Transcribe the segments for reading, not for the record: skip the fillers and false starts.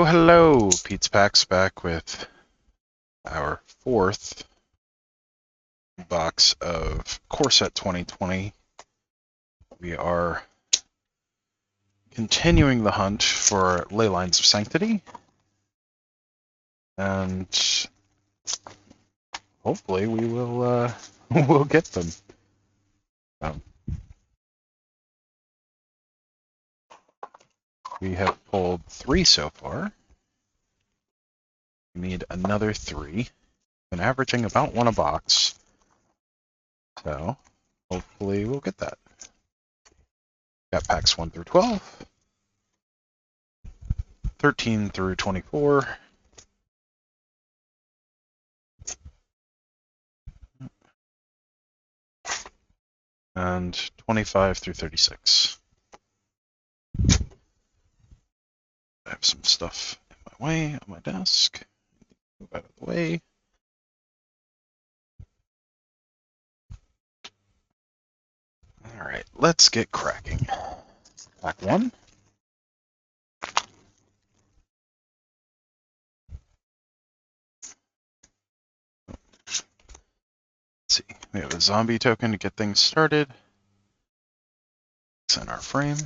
Hello! Pete's Packs back with our fourth box of Core Set 2020. We are continuing the hunt for Leylines of Sanctity, and hopefully we will we'll get them. We have pulled 3 so far. We need another 3. Been averaging about 1 a box, so hopefully we'll get that. Got packs 1 through 12, 13 through 24, and 25 through 36. I have some stuff in my way on my desk. Move out of the way. Alright, let's get cracking. Pack 1. Let's see, we have a zombie token to get things started. It's in our frame.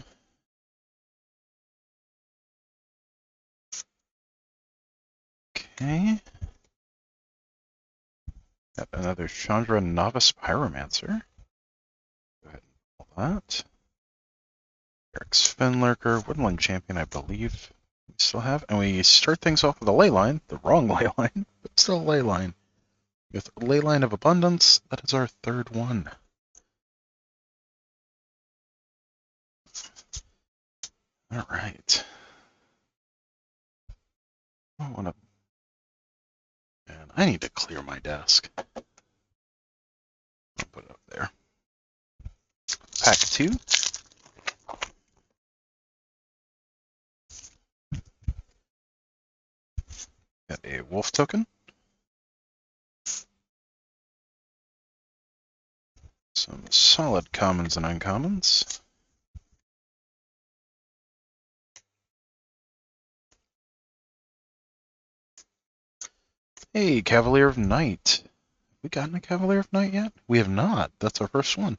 Okay. Got another Chandra Novice Pyromancer. Go ahead and pull that. Eric's Finlurker, Woodland Champion, I believe we still have. And we start things off with a Leyline, the wrong Leyline, but still a Leyline. With Leyline of Abundance, that is our 3rd one. Alright. And I need to clear my desk. I'll put it up there. Pack 2. Got a wolf token. Some solid commons and uncommons. Hey, Cavalier of Night. Have we gotten a Cavalier of Night yet? We have not. That's our first one.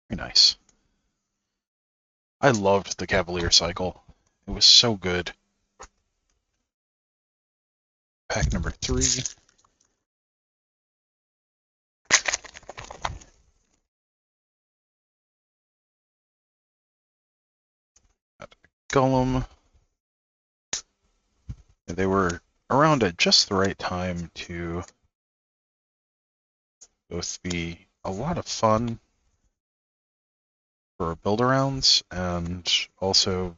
Very nice. I loved the Cavalier cycle. It was so good. Pack number 3. Got a Golem. They were around at just the right time to both be a lot of fun for build-arounds, and also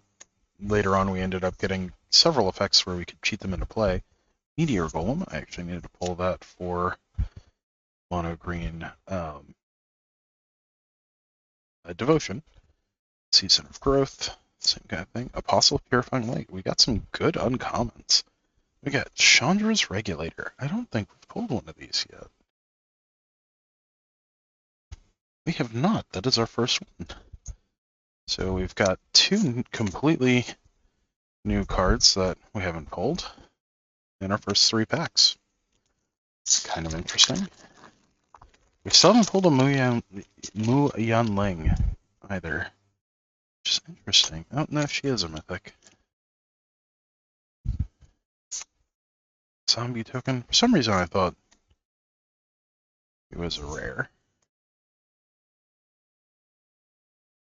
later on we ended up getting several effects where we could cheat them into play. Meteor Golem, I actually needed to pull that for mono green Devotion. Season of Growth, same kind of thing. Apostle of Purifying Light. We got some good uncommons. We got Chandra's Regulator. I don't think we've pulled one of these yet. We have not. That is our first one. So we've got 2 completely new cards that we haven't pulled in our first 3 packs. It's kind of interesting. We still haven't pulled a Mu Yanling either, which is interesting. Oh, no, she is a mythic. Zombie token. For some reason I thought it was a rare.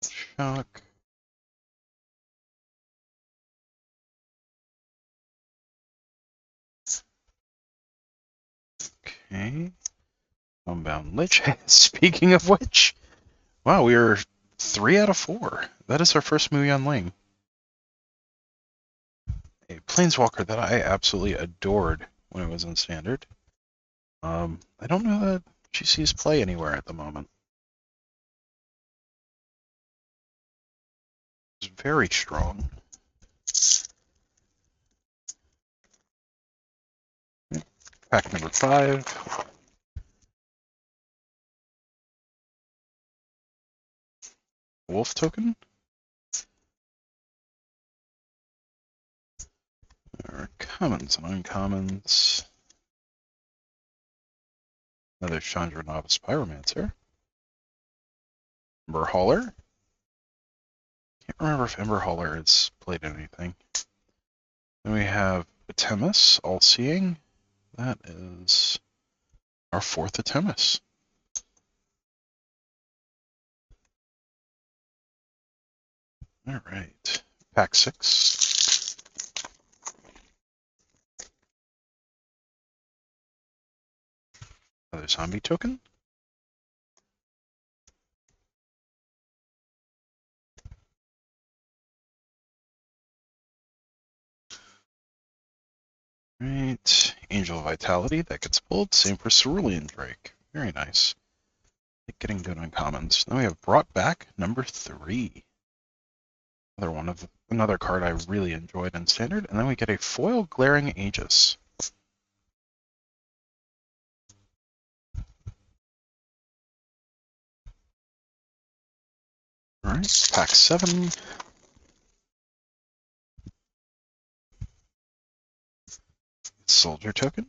Shock. Okay. Homebound Lich. Speaking of which, wow, we are 3 out of 4. That is our first Mu Yanling. A Planeswalker that I absolutely adored when it was in Standard. I don't know that she sees play anywhere at the moment. It's very strong. Pack number 5. Wolf token. commons and uncommons. Another Chandra Novice Pyromancer. Ember Hauler. Can't remember if Ember Hauler has played anything. Then we have Atemis, All-Seeing. That is our fourth Atemis. All right. Pack 6. Another zombie token. Right. Angel of Vitality, that gets pulled. Same for Cerulean Drake. Very nice. Getting good uncommons. Then we have Brought Back number 3. Another card I really enjoyed in Standard. And then we get a foil Glaring Aegis. Alright, pack 7. Soldier token.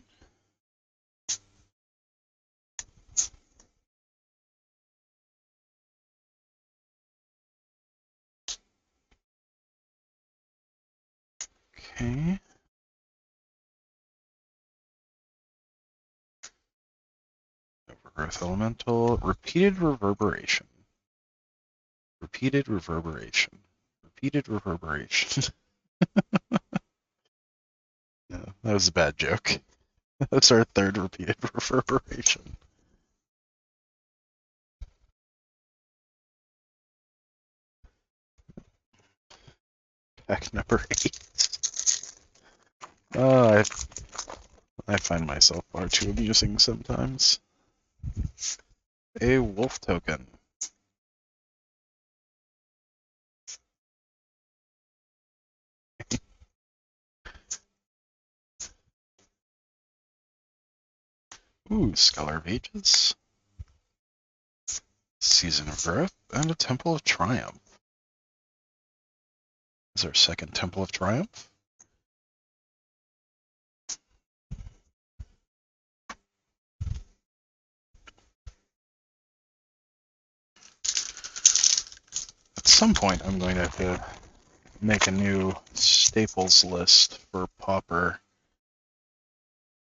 Okay. Earth Elemental. Repeated Reverberation. Repeated Reverberation. Repeated Reverberation. No, that was a bad joke. That's our third repeated reverberation. Pack number 8. Oh, I find myself far too amusing sometimes. A wolf token. Ooh, Scholar of Ages. Season of Growth, and a Temple of Triumph. This is our second Temple of Triumph. At some point, I'm going to have to make a new staples list for Pauper.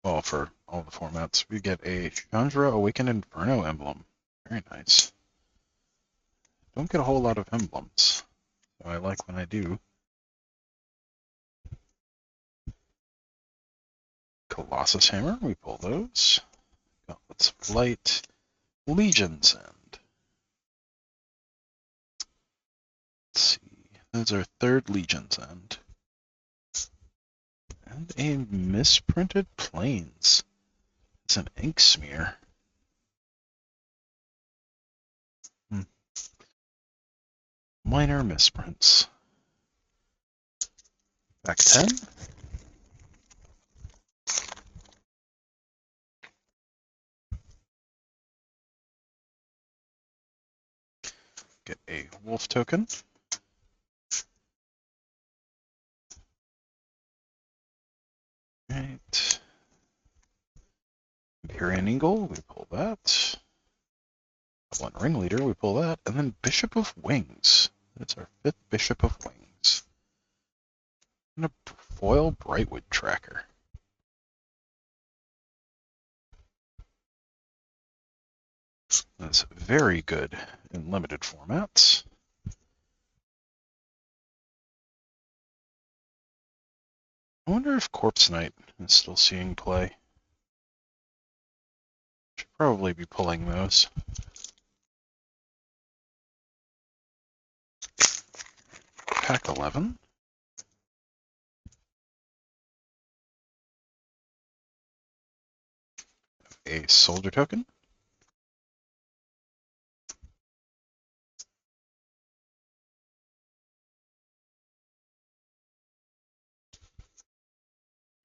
Well, for all the formats. We get a Chandra Awakened Inferno emblem. Very nice. Don't get a whole lot of emblems, so I like when I do. Colossus Hammer, we pull those. Gauntlets of Light. Legion's End. Let's see. That's our third Legion's End. And a misprinted Plains. It's an ink smear. Minor misprints. Back 10. Get a wolf token. Right. Empyrean Eagle, we pull that. One Ringleader, we pull that. And then Bishop of Wings. That's our fifth Bishop of Wings. And a foil Brightwood Tracker. That's very good in limited formats. I wonder if Corpse Knight is still seeing play. Should probably be pulling those. Pack 11. A soldier token.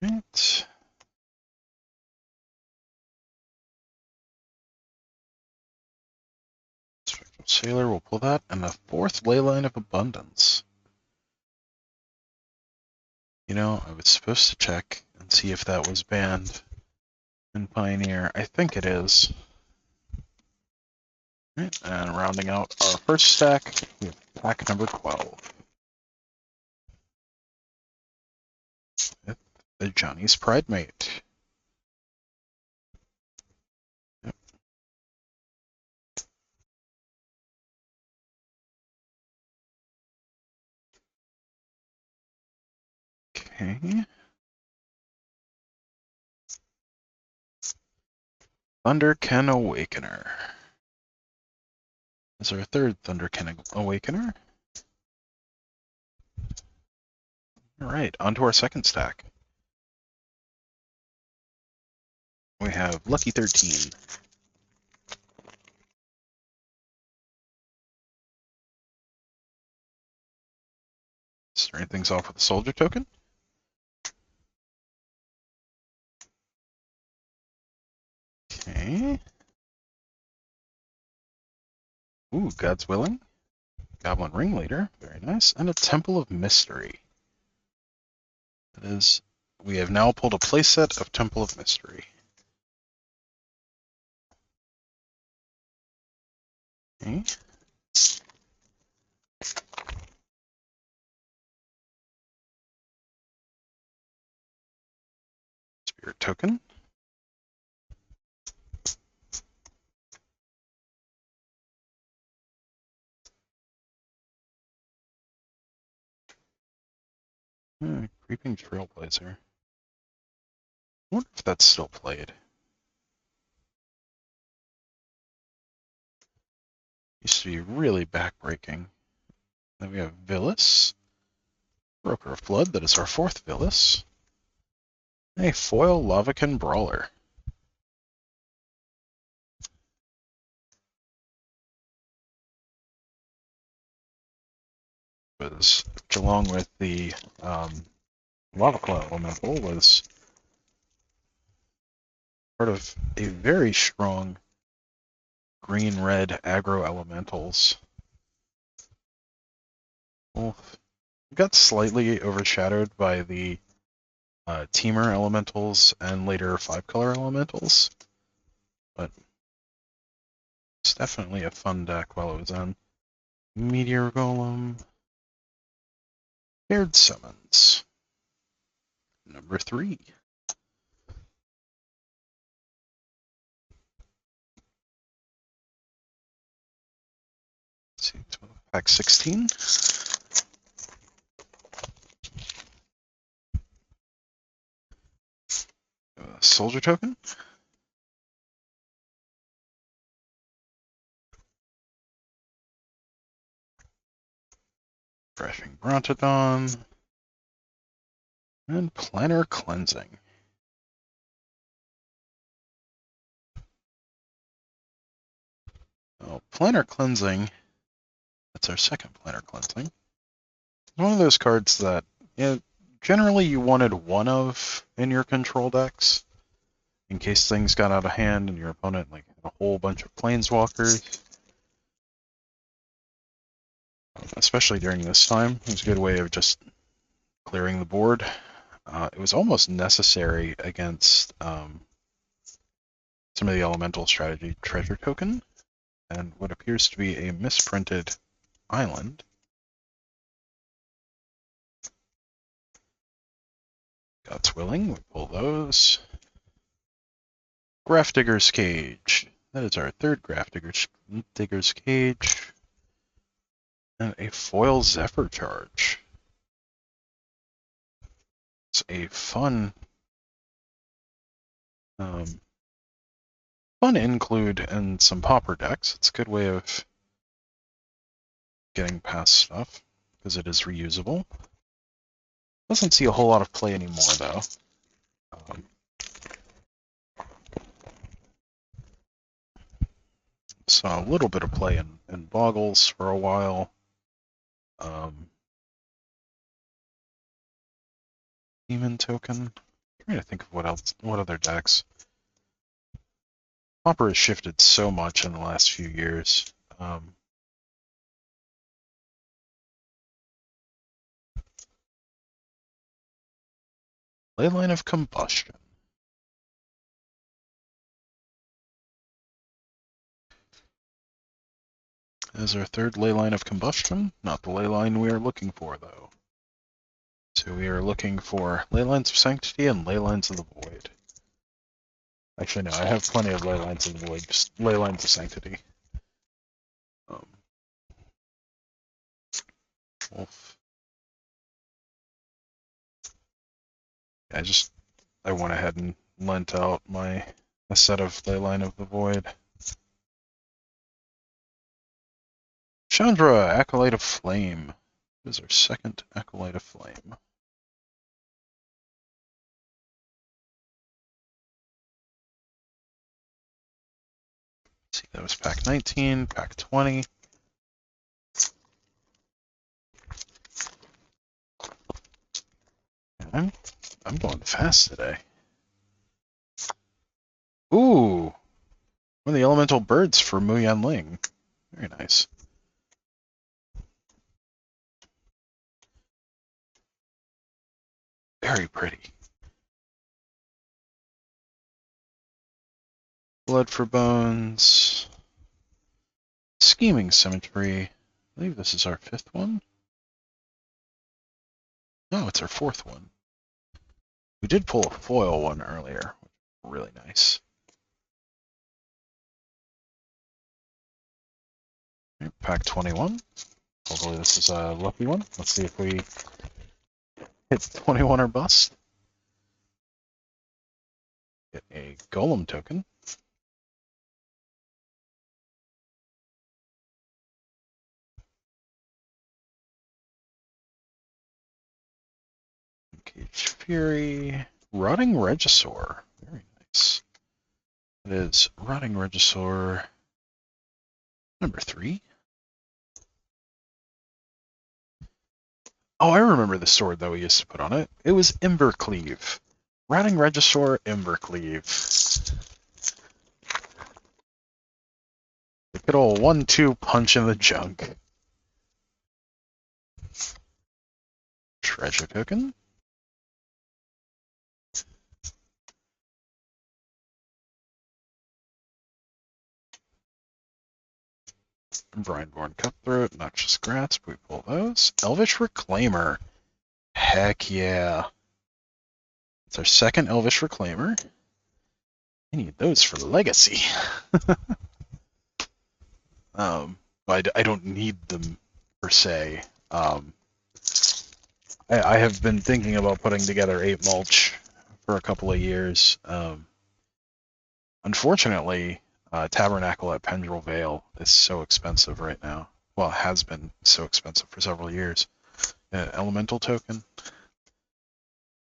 Right. Spectral Sailor, we'll pull that. And the fourth Leyline of Abundance. You know, I was supposed to check and see if that was banned in Pioneer. I think it is. Right, and rounding out our first stack, we have pack number 12. With the Johnny's Pride Mate. Yep. Okay. Thunderken Awakener. Is our third Thunderken Awakener. Alright, on to our second stack. We have Lucky 13. Starting things off with a Soldier Token. Okay. Ooh, God's Willing. Goblin Ringleader. Very nice. And a Temple of Mystery. That is, we have now pulled a playset of Temple of Mystery. Okay. Spirit Token. Creeping Trailblazer. I wonder if that's still played. Used to be really backbreaking. Then we have Villas. Broker of Blood, that is our fourth Villas. A foil Lavacan Brawler. Which along with the Lava Claw Elemental was part of a very strong green-red aggro elementals. Well, got slightly overshadowed by the Teamer elementals and later 5-color elementals, but it's definitely a fun deck while it was on. Meteor Golem. Paired Summons. Number 3. Let's see, pack 16. Soldier Token. Crashing Brontodon. And Planner Cleansing. Oh, Planner Cleansing, that's our second Planner Cleansing. It's one of those cards that, you know, generally you wanted one of in your control decks, in case things got out of hand and your opponent like had a whole bunch of Planeswalkers. Especially during this time, it was a good way of just clearing the board. It was almost necessary against some of the elemental strategy treasure token, and what appears to be a misprinted island. God's Willing, we pull those. Grafdigger's Cage. That is our third Grafdigger's Cage. And a foil Zephyr Charge. It's a fun include in some Pauper decks. It's a good way of getting past stuff, because it is reusable. Doesn't see a whole lot of play anymore, though. Saw a little bit of play in Boggles for a while. Demon Token. I'm trying to think of what other decks. Pauper has shifted so much in the last few years. Leyline of Combustion. As our third Leyline of Combustion. Not the Leyline we are looking for, though. So we are looking for Leylines of Sanctity and Leylines of the Void. Actually, no, I have plenty of Leylines of the Void, just Leylines of Sanctity. Wolf. I went ahead and lent out a set of Leyline of the Void. Chandra, Acolyte of Flame. This is our second Acolyte of Flame. Let's see, that was pack 19, pack 20. I'm going fast today. Ooh! One of the elemental birds for Mu Yanling. Very nice. Very pretty. Blood for Bones. Scheming Symmetry. I believe this is our fifth one. No, it's our fourth one. We did pull a foil one earlier. Really nice. Pack 21. Hopefully this is a lucky one. Let's see if we hit 21 or bust. Get a Golem token. Cage Fury. Rotting Regisaur. Very nice. It is Rotting Regisaur number 3. Oh, I remember the sword that we used to put on it. It was Embercleave. Rotting Regisaur, Embercleave. The good old 1-2 punch in the junk. Treasure token. Brineborn Cutthroat, Noxious Grasp, we pull those. Elvish Reclaimer. Heck yeah. It's our second Elvish Reclaimer. I need those for Legacy. I don't need them per se. I have been thinking about putting together 8 mulch for a couple of years. Unfortunately, Tabernacle at Pendrell Vale is so expensive right now. Well, it has been so expensive for several years. Elemental token.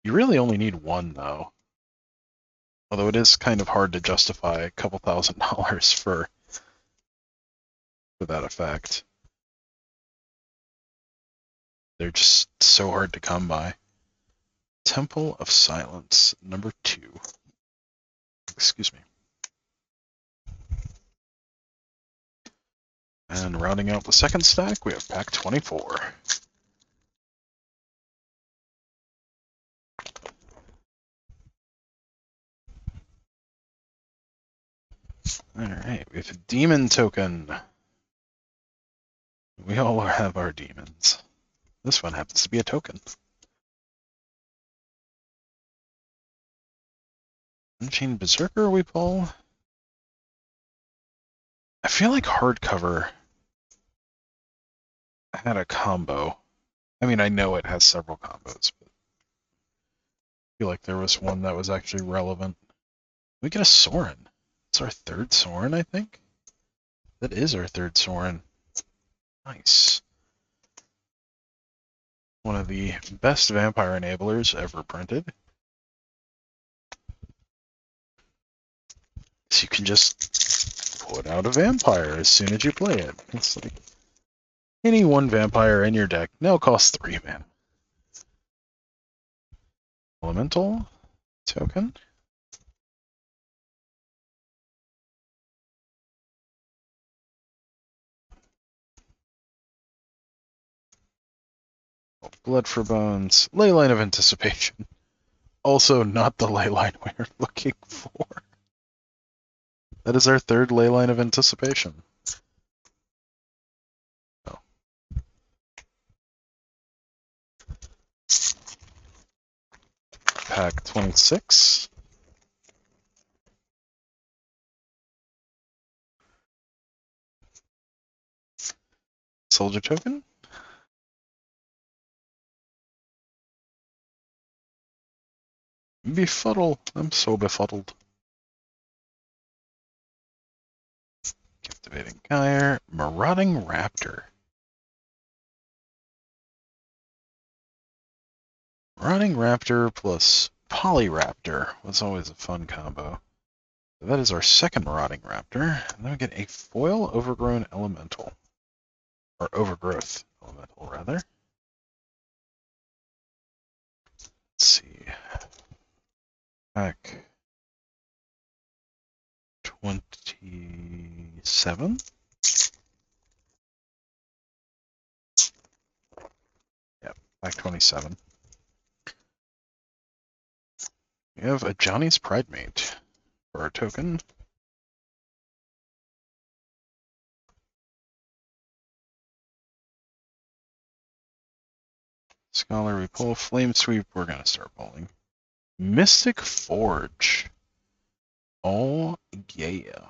You really only need one, though. Although it is kind of hard to justify a couple $1,000s for that effect. They're just so hard to come by. Temple of Silence, number 2. Excuse me. And rounding out the second stack, we have pack 24. Alright, we have a demon token. We all have our demons. This one happens to be a token. Unchained Berserker we pull. I feel like hardcover had a combo. I mean, I know it has several combos, but I feel like there was one that was actually relevant. We get a Sorin. It's our third Sorin, I think. That is our third Sorin. Nice. One of the best vampire enablers ever printed. So you can just put out a vampire as soon as you play it. It's like any one vampire in your deck now costs 3 mana. Elemental token. Blood for Bones. Leyline of Anticipation. Also not the ley line we're looking for. That is our third ley line of anticipation. Oh. Pack 26. Soldier token. Befuddle. I'm so befuddled. Captivating Gyre. Marauding Raptor. Marauding Raptor plus Polyraptor was always a fun combo. That is our second Marauding Raptor. And then we get a foil Overgrown Elemental. Or Overgrowth Elemental, rather. Let's see. Pack 27. Yep, pack 27. We have a Johnny's Pridemate for our token. Scholar, we pull. Flame Sweep, we're going to start pulling. Mystic Forge. Oh, yeah.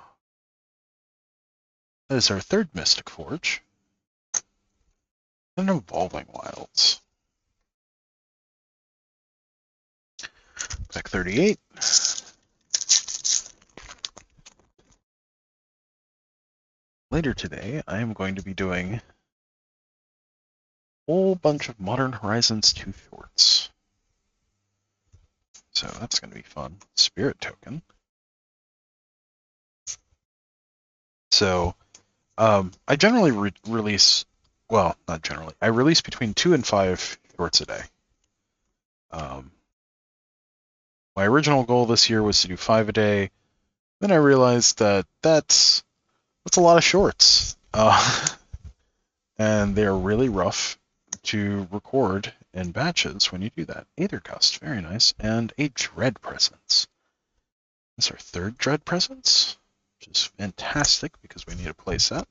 That is our third Mystic Forge. And Evolving Wilds. Pack 38. Later today, I am going to be doing a whole bunch of Modern Horizons 2 shorts. So that's going to be fun. Spirit token. So I generally release, well, not generally, I release between 2 and 5 shorts a day. My original goal this year was to do 5 a day. Then I realized that that's a lot of shorts. And they're really rough to record in batches when you do that. Aether Gust, very nice. And a Dread Presence. That's our third Dread Presence, which is fantastic because we need a playset.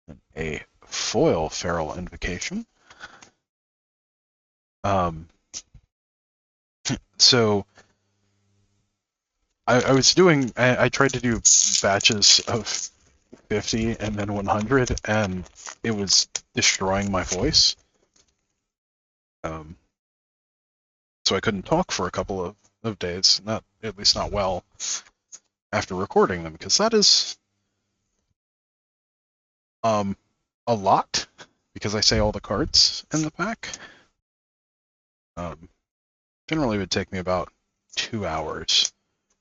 And a foil Feral Invocation. So I was doing, I tried to do batches of 50 and then 100, and it was destroying my voice. So I couldn't talk for a couple of days, at least not well, after recording them, because that is a lot, because I say all the cards in the pack. Generally it would take me about 2 hours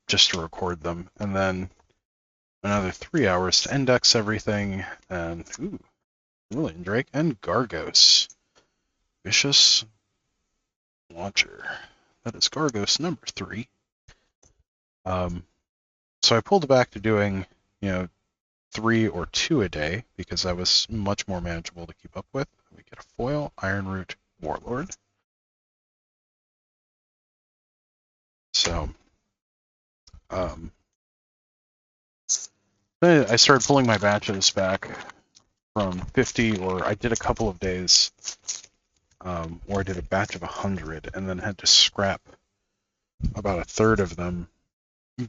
just to record them, and then another 3 hours to index everything, and Cerulean Drake and Gargos. Vicious Launcher. That is Gargos number 3. So I pulled back to doing, 3 or 2 a day, because that was much more manageable to keep up with. We get a foil, Ironroot, Warlord. So, I started pulling my batches back from 50, or I did a couple of days, or I did a batch of 100, and then had to scrap about a third of them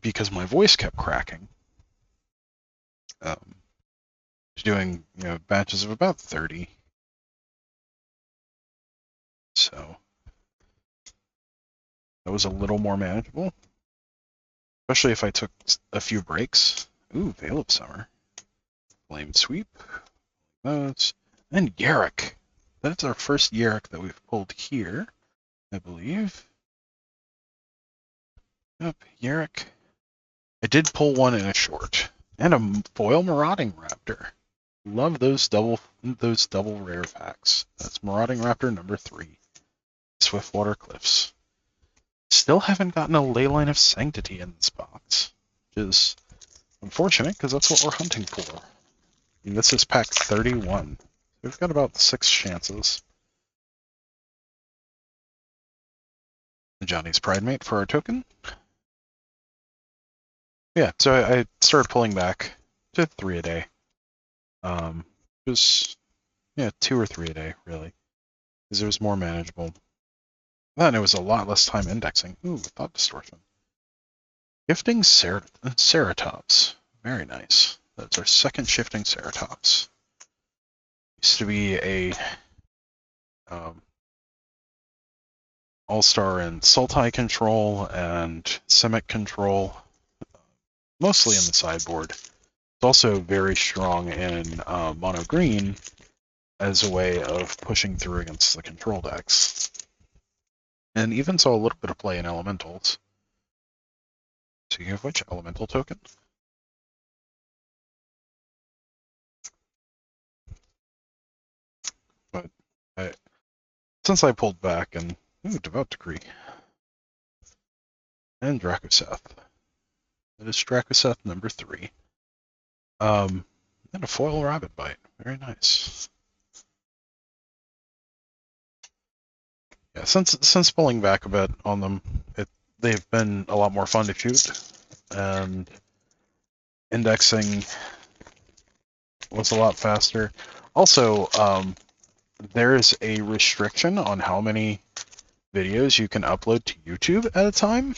because my voice kept cracking. Doing, batches of about 30. So that was a little more manageable, especially if I took a few breaks. Ooh, Veil of Summer. Flame Sweep. Those. And Yarrick. That's our first Yarrick that we've pulled here, I believe. Yep, Yarrick. I did pull one in a short. And a foil Marauding Raptor. Love those double rare packs. That's Marauding Raptor number 3. Swiftwater Cliffs. Still haven't gotten a Leyline of Sanctity in this box, which is unfortunate because that's what we're hunting for. And this is pack 31. We've got about 6 chances. Johnny's Pride Mate for our token. Yeah, so I started pulling back to 3 a day. Just, yeah, 2 or 3 a day, really, because it was more manageable. Then it was a lot less time indexing. Ooh, thought distortion. Shifting Ceratops. Very nice. That's our second shifting Ceratops. Used to be a all-star in Sultai control and Simic control, mostly in the sideboard. It's also very strong in mono green as a way of pushing through against the control decks. And even saw a little bit of play in elementals. Speaking of which, elemental token. But since I pulled back and Devout Decree and Dracoseth. It is Dracoseth number 3. And a foil rabbit bite. Very nice. Yeah, since pulling back a bit on them, they've been a lot more fun to shoot, and indexing was a lot faster. Also, there's a restriction on how many videos you can upload to YouTube at a time,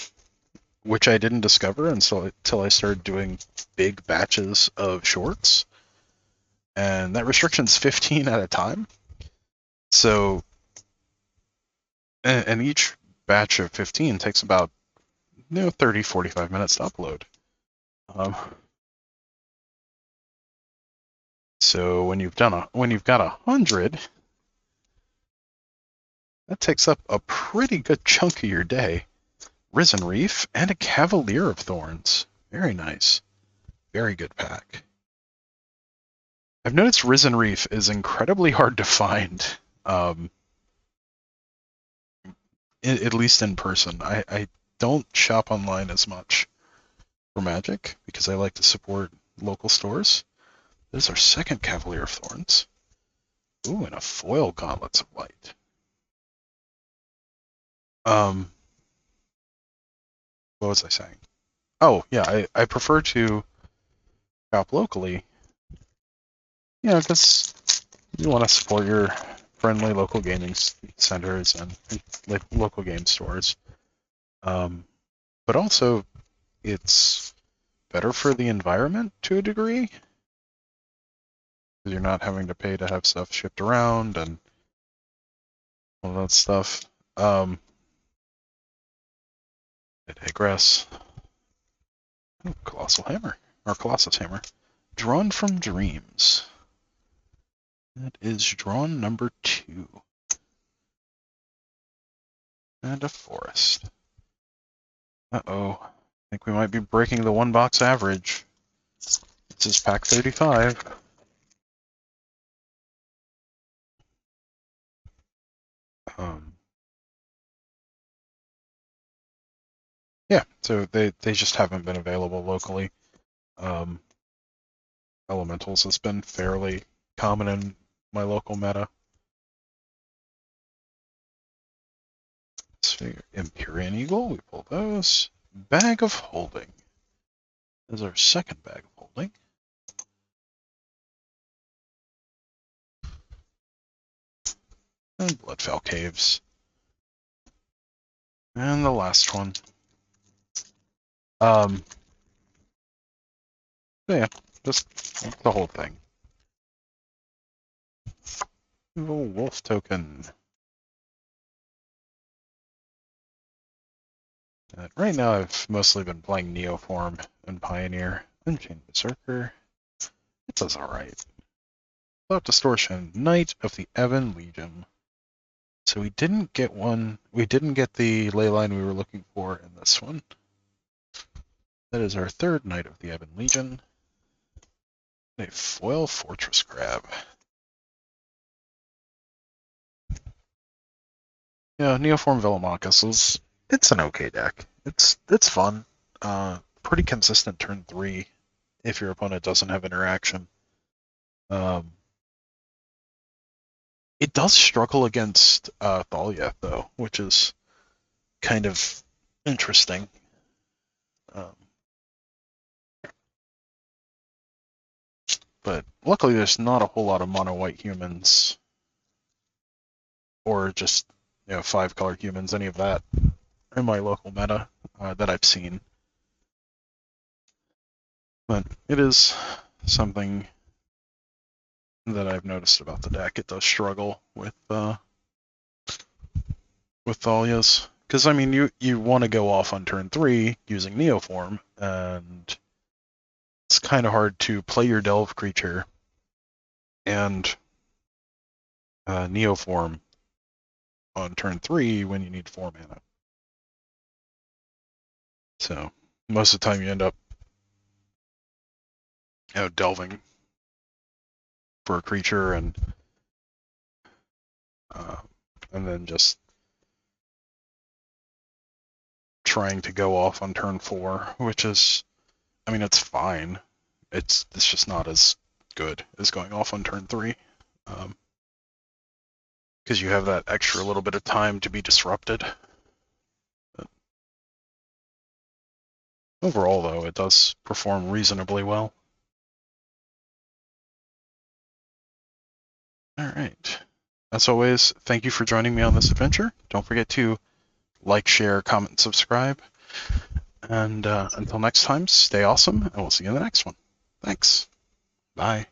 which I didn't discover until I started doing big batches of shorts. And that restriction's 15 at a time. So, and each batch of 15 takes about 30, 45 minutes to upload. So when you've got 100, that takes up a pretty good chunk of your day. Risen Reef and a Cavalier of Thorns. Very nice. Very good pack. I've noticed Risen Reef is incredibly hard to find, at least in person. I don't shop online as much for Magic because I like to support local stores. This is our second Cavalier of Thorns. Ooh, and a foil Gauntlets of Light. What was I saying? Oh, yeah, I prefer to shop locally. Because you want to support your friendly local gaming centers and like local game stores. But also, it's better for the environment to a degree. You're not having to pay to have stuff shipped around and all that stuff. I digress. Ooh, Colossal Hammer, or Colossus Hammer. Drawn from Dreams. That is drawn number 2. And a forest. Uh-oh. I think we might be breaking the 1-box average. This is pack 35. Yeah, so they just haven't been available locally. Elementals has been fairly common in my local meta. Empyrean Eagle, we pull those. Bag of Holding. This is our second bag of holding. And Bloodfell Caves. And the last one. Yeah, just the whole thing. Evil Wolf Token. Right now I've mostly been playing Neoform and Pioneer. Unchained Berserker. It does alright. Without Distortion. Knight of the Ebon Legion. So we didn't get one. We didn't get the ley line we were looking for in this one. That is our third Knight of the Ebon Legion. A foil Fortress Crab. Yeah, Neoform Velomachus it's an okay deck. It's fun. Pretty consistent turn 3 if your opponent doesn't have interaction. It does struggle against Thalia though, which is kind of interesting. But luckily there's not a whole lot of mono white humans or just 5-color humans, any of that in my local meta that I've seen. But it is something that I've noticed about the deck. It does struggle with Thalia's. Because, I mean, you want to go off on turn 3 using Neoform, and it's kind of hard to play your Delve creature and Neoform on turn 3 when you need 4 mana. So, most of the time you end up delving for a creature and then just trying to go off on turn 4, which is, I mean, it's fine. It's just not as good as going off on turn 3. Because you have that extra little bit of time to be disrupted. But overall, though, it does perform reasonably well. All right. As always, thank you for joining me on this adventure. Don't forget to like, share, comment, and subscribe. And until next time, stay awesome, and we'll see you in the next one. Thanks. Bye.